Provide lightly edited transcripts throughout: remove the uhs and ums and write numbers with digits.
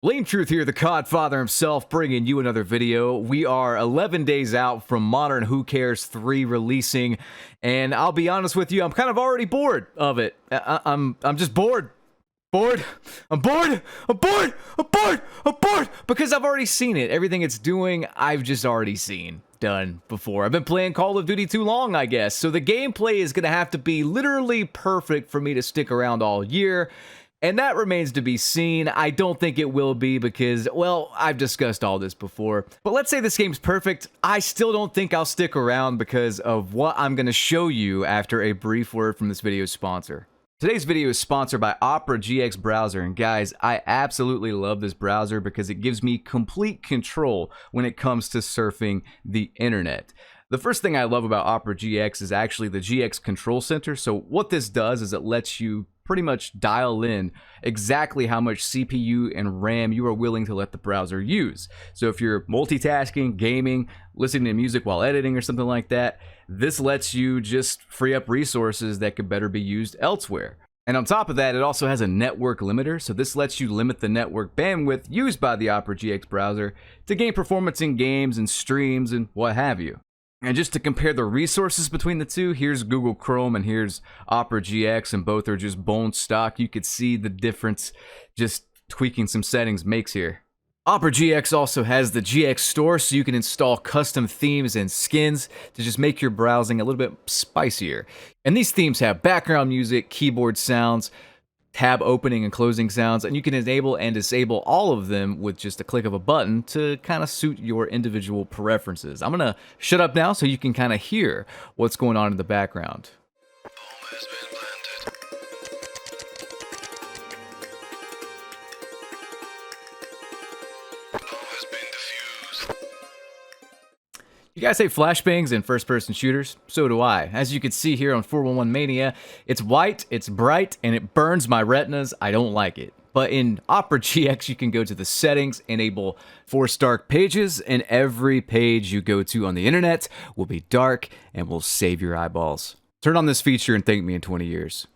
Lame Truth here, the Codfather himself, bringing you another video. We are 11 days out from Modern Who Cares 3 releasing, and I'll be honest with you, I'm kind of already bored of it. I'm just bored. I'm bored because I've already seen it. Everything it's doing, I've just already seen done before. I've been playing Call of Duty too long, I guess, so the gameplay is gonna have to be literally perfect for me to stick around all year. And that remains to be seen. I don't think it will be because, well, I've discussed all this before. But let's say this game's perfect. I still don't think I'll stick around because of what I'm going to show you after a brief word from this video's sponsor. Today's video is sponsored by Opera GX Browser, and guys, I absolutely love this browser because it gives me complete control when it comes to surfing the internet. The first thing I love about Opera GX is actually the GX Control Center. So what this does is it lets you pretty much dial in exactly how much CPU and RAM you are willing to let the browser use. So if you're multitasking, gaming, listening to music while editing or something like that, this lets you just free up resources that could better be used elsewhere. And on top of that, it also has a network limiter, so this lets you limit the network bandwidth used by the Opera GX browser to gain performance in games and streams and what have you. And just to compare the resources between the two, here's Google Chrome and here's Opera GX, and both are just bone stock. You could see the difference just tweaking some settings makes here. Opera GX also has the GX Store, so you can install custom themes and skins to just make your browsing a little bit spicier. And these themes have background music, keyboard sounds, tab opening and closing sounds, and you can enable and disable all of them with just a click of a button to kind of suit your individual preferences. I'm gonna shut up now so you can kind of hear what's going on in the background. You guys hate flashbangs and first-person shooters? So do I. As you can see here on 411 Mania, it's white, it's bright, and it burns my retinas. I don't like it. But in Opera GX, you can go to the settings, enable force dark pages, and every page you go to on the internet will be dark and will save your eyeballs. Turn on this feature and thank me in 20 years.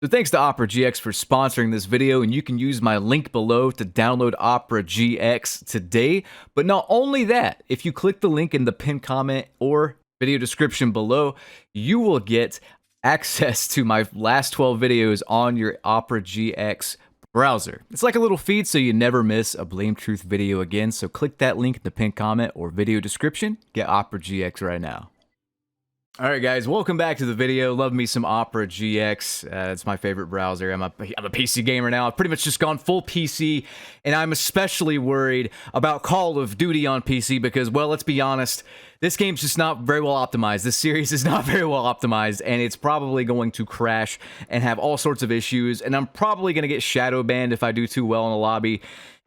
So thanks to Opera GX for sponsoring this video, and you can use my link below to download Opera GX today. But not only that, if you click the link in the pinned comment or video description below, you will get access to my last 12 videos on your Opera GX browser. It's like a little feed so you never miss a Blame Truth video again. So click that link in the pinned comment or video description. Get Opera GX right now. Alright guys, welcome back to the video. Love me some Opera GX. It's my favorite browser. I'm a PC gamer now. I've pretty much just gone full PC, and I'm especially worried about Call of Duty on PC because, well, let's be honest, this game's just not very well optimized. This series is not very well optimized, and it's probably going to crash and have all sorts of issues, and I'm probably going to get shadow banned if I do too well in the lobby.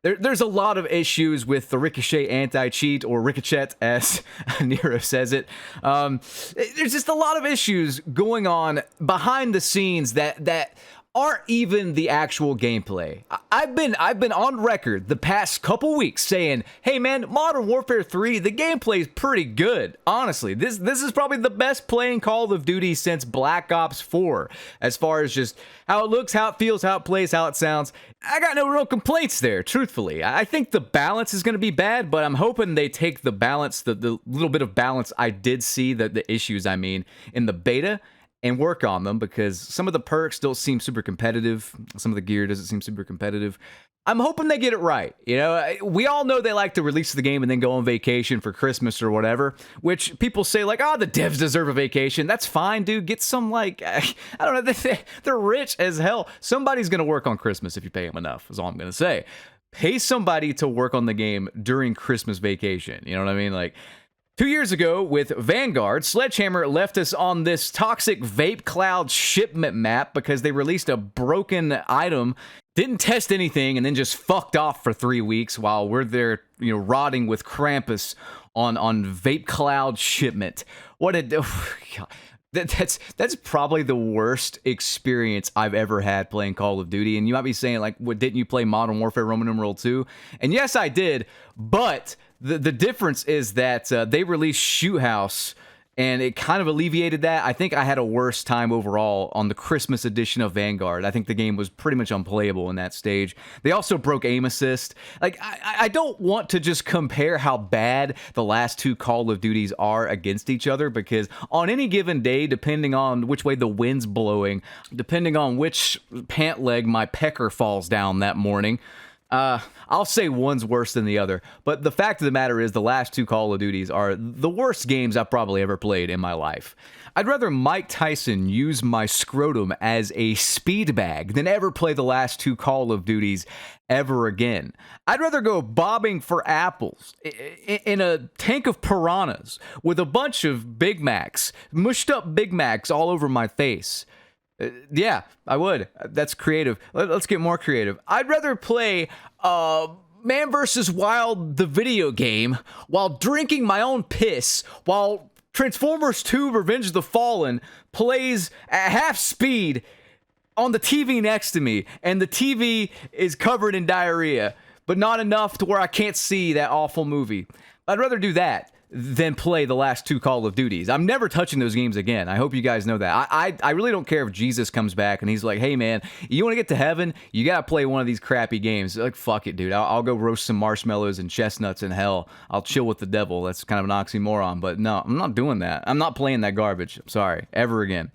There's a lot of issues with the Ricochet anti-cheat, or Ricochet as Nero says it. There's just a lot of issues going on behind the scenes that aren't even the actual gameplay. I've been on record the past couple weeks saying, hey man, Modern Warfare 3, the gameplay is pretty good. Honestly, this is probably the best playing Call of Duty since Black Ops 4, as far as just how it looks, how it feels, how it plays, how it sounds. I got no real complaints there, truthfully. I think the balance is going to be bad, but I'm hoping they take the balance, the little bit of balance I did see, the issues I mean, in the beta, and work on them, because some of the perks don't seem super competitive. Some of the gear doesn't seem super competitive. I'm hoping they get it right. You know, we all know they like to release the game and then go on vacation for Christmas or whatever, which people say like, oh, the devs deserve a vacation. That's fine, dude. Get some, like, I don't know, they're rich as hell. Somebody's going to work on Christmas if you pay them enough, is all I'm going to say. Pay somebody to work on the game during Christmas vacation. You know what I mean? Like, 2 years ago, with Vanguard, Sledgehammer left us on this toxic vape cloud shipment map because they released a broken item, didn't test anything, and then just fucked off for 3 weeks while we're there, you know, rotting with Krampus on vape cloud shipment. What a... Oh, God. That's probably the worst experience I've ever had playing Call of Duty. And you might be saying, like, what, didn't you play Modern Warfare Roman numeral 2? And yes, I did, but the difference is that they released Shoot House and it kind of alleviated that. I think I had a worse time overall on the Christmas edition of Vanguard. I think the game was pretty much unplayable in that stage. They also broke aim assist. Like, I don't want to just compare how bad the last two Call of Duties are against each other, because on any given day, depending on which way the wind's blowing, depending on which pant leg my pecker falls down that morning, I'll say one's worse than the other. But the fact of the matter is, the last two Call of Duties are the worst games I've probably ever played in my life. I'd rather Mike Tyson use my scrotum as a speed bag than ever play the last two Call of Duties ever again. I'd rather go bobbing for apples in a tank of piranhas with a bunch of Big Macs, mushed up Big Macs all over my face. Yeah, I would. That's creative. Let's get more creative. I'd rather play Man vs. Wild, the video game, while drinking my own piss, while Transformers 2 Revenge of the Fallen plays at half speed on the TV next to me, and the TV is covered in diarrhea, but not enough to where I can't see that awful movie. I'd rather do that than play the last two Call of Duties. I'm never touching those games again. I hope you guys know that. I really don't care if Jesus comes back and he's like, hey man, you want to get to heaven? You got to play one of these crappy games. Like, fuck it, dude. I'll go roast some marshmallows and chestnuts in hell. I'll chill with the devil. That's kind of an oxymoron, but no, I'm not doing that. I'm not playing that garbage. I'm sorry, ever again.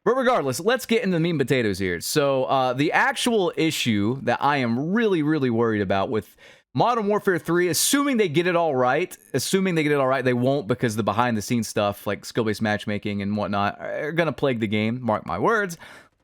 But regardless, let's get into the meat and potatoes here. So the actual issue that I am really, really worried about with Modern Warfare 3, assuming they get it all right, they won't, because the behind-the-scenes stuff, like skill-based matchmaking and whatnot, are going to plague the game, mark my words.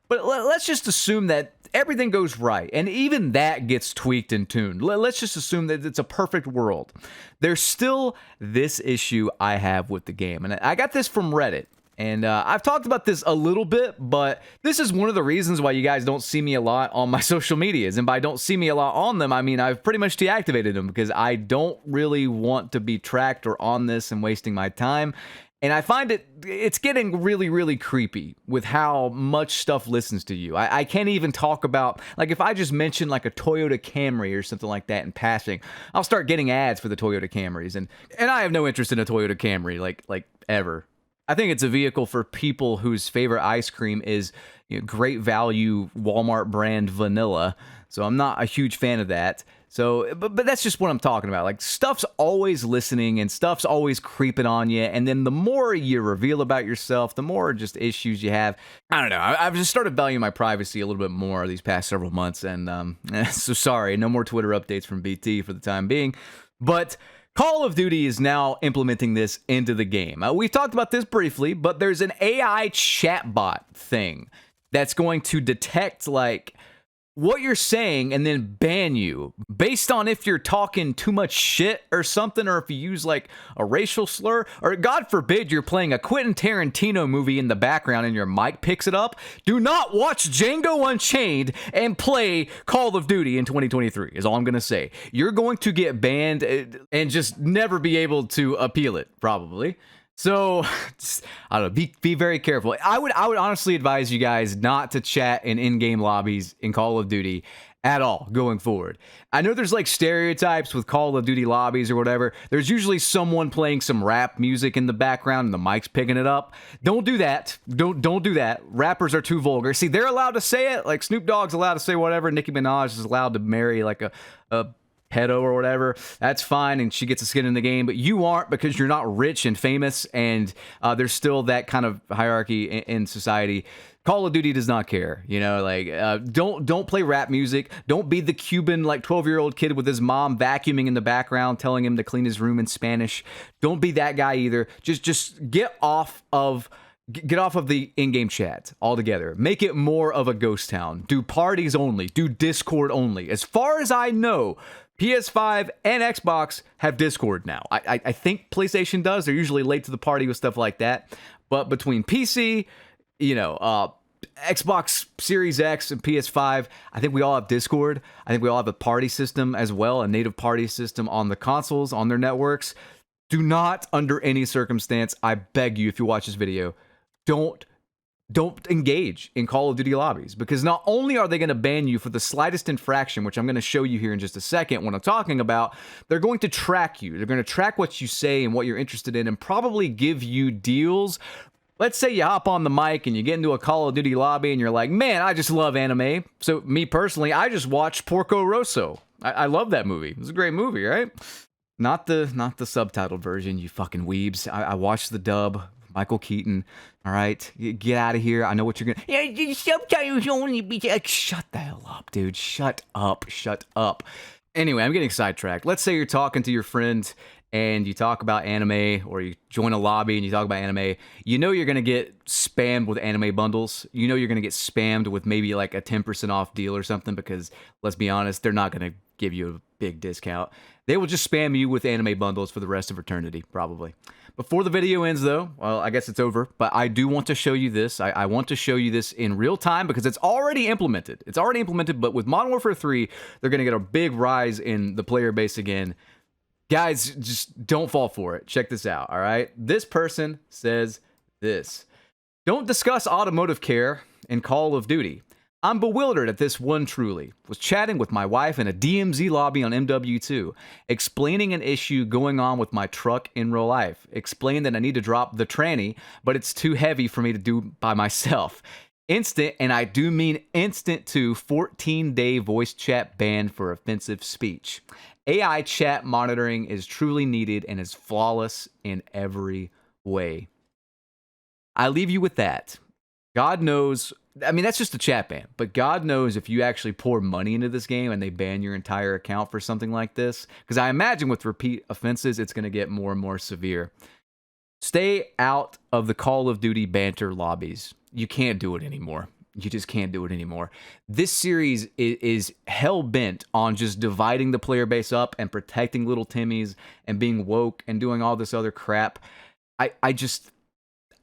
But let's just assume that everything goes right, and even that gets tweaked and tuned. Let's just assume that it's a perfect world. There's still this issue I have with the game, and I got this from Reddit. And I've talked about this a little bit, but this is one of the reasons why you guys don't see me a lot on my social medias. And by don't see me a lot on them, I mean I've pretty much deactivated them, because I don't really want to be tracked or on this and wasting my time. And I find it's getting really, really creepy with how much stuff listens to you. I can't even talk about, like, if I just mention like a Toyota Camry or something like that in passing, I'll start getting ads for the Toyota Camrys. And I have no interest in a Toyota Camry, like ever. I think it's a vehicle for people whose favorite ice cream is, you know, great value Walmart brand vanilla. So I'm not a huge fan of that. So, but that's just what I'm talking about. Like, stuff's always listening and stuff's always creeping on you. And then the more you reveal about yourself, the more just issues you have. I don't know. I've just started valuing my privacy a little bit more these past several months. And so sorry, no more Twitter updates from BT for the time being. But Call of Duty is now implementing this into the game. We've talked about this briefly, but there's an AI chatbot thing that's going to detect, like, what you're saying and then ban you based on if you're talking too much shit or something, or if you use like a racial slur, or God forbid you're playing a Quentin Tarantino movie in the background and your mic picks it up. Do not watch Django Unchained and play Call of Duty in 2023 is all I'm going to say. You're going to get banned and just never be able to appeal it, probably. So, I don't know, be very careful. I would honestly advise you guys not to chat in in-game lobbies in Call of Duty at all going forward. I know there's like stereotypes with Call of Duty lobbies or whatever. There's usually someone playing some rap music in the background and the mic's picking it up. Don't do that. Don't do that. Rappers are too vulgar. See, they're allowed to say it. Like, Snoop Dogg's allowed to say whatever. Nicki Minaj is allowed to marry like a pedo or whatever. That's fine, and she gets a skin in the game, but you aren't, because you're not rich and famous, and there's still that kind of hierarchy in society. Call of Duty does not care, you know, like, don't play rap music. Don't be the Cuban, like, 12-year-old kid with his mom vacuuming in the background telling him to clean his room in Spanish. Don't be that guy either. Just get off of the in-game chat altogether. Make it more of a ghost town. Do parties only. Do Discord only. As far as I know, PS5 and Xbox have Discord now. I think PlayStation does. They're usually late to the party with stuff like that. But between PC, you know, Xbox Series X and PS5, I think we all have Discord. I think we all have a party system as well, a native party system on the consoles, on their networks. Do not, under any circumstance, I beg you, if you watch this video, don't don't engage in Call of Duty lobbies, because not only are they going to ban you for the slightest infraction, which I'm going to show you here in just a second when I'm talking about, they're going to track you. They're going to track what you say and what you're interested in and probably give you deals. Let's say you hop on the mic and you get into a Call of Duty lobby and you're like, man, I just love anime. So me personally, I just watched Porco Rosso. I love that movie. It was a great movie, right? Not the subtitled version, you fucking weebs. I watched the dub. Michael Keaton, all right? Get out of here. I know what you're gonna... Yeah, the subtitles only be... Shut the hell up, dude. Shut up. Shut up. Anyway, I'm getting sidetracked. Let's say you're talking to your friend and you talk about anime, or you join a lobby and you talk about anime. You know you're gonna get spammed with anime bundles. You know you're gonna get spammed with maybe like a 10% off deal or something, because let's be honest, they're not gonna give you a big discount. They will just spam you with anime bundles for the rest of eternity, probably. Before the video ends, though, well, I guess it's over, but I do want to show you this. I want to show you this in real time because it's already implemented. It's already implemented, but with Modern Warfare 3, they're going to get a big rise in the player base again. Guys, just don't fall for it. Check this out, all right? This person says this. Don't discuss automotive care in Call of Duty. I'm bewildered at this one truly. Was chatting with my wife in a DMZ lobby on MW2, explaining an issue going on with my truck in real life. Explained that I need to drop the tranny, but it's too heavy for me to do by myself. Instant, and I do mean instant, to 14-day voice chat ban for offensive speech. AI chat monitoring is truly needed and is flawless in every way. I leave you with that. God knows... I mean, that's just a chat ban, but God knows if you actually pour money into this game and they ban your entire account for something like this, because I imagine with repeat offenses, it's going to get more and more severe. Stay out of the Call of Duty banter lobbies. You can't do it anymore. You just can't do it anymore. This series is hell-bent on just dividing the player base up and protecting little Timmys and being woke and doing all this other crap.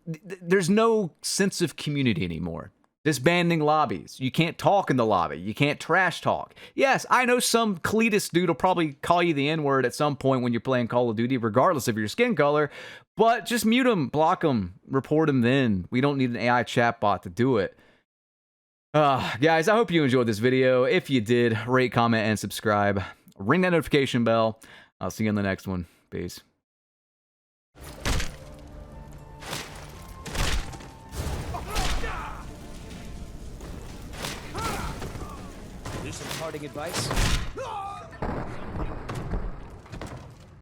There's no sense of community anymore. Disbanding lobbies. You can't talk in the lobby. You can't trash talk. Yes, I know some Cletus dude will probably call you the N-word at some point when you're playing Call of Duty, regardless of your skin color, but just mute him, block him, report him then. We don't need an AI chatbot to do it. Guys, I hope you enjoyed this video. If you did, rate, comment, and subscribe. Ring that notification bell. I'll see you in the next one. Peace. Some parting advice?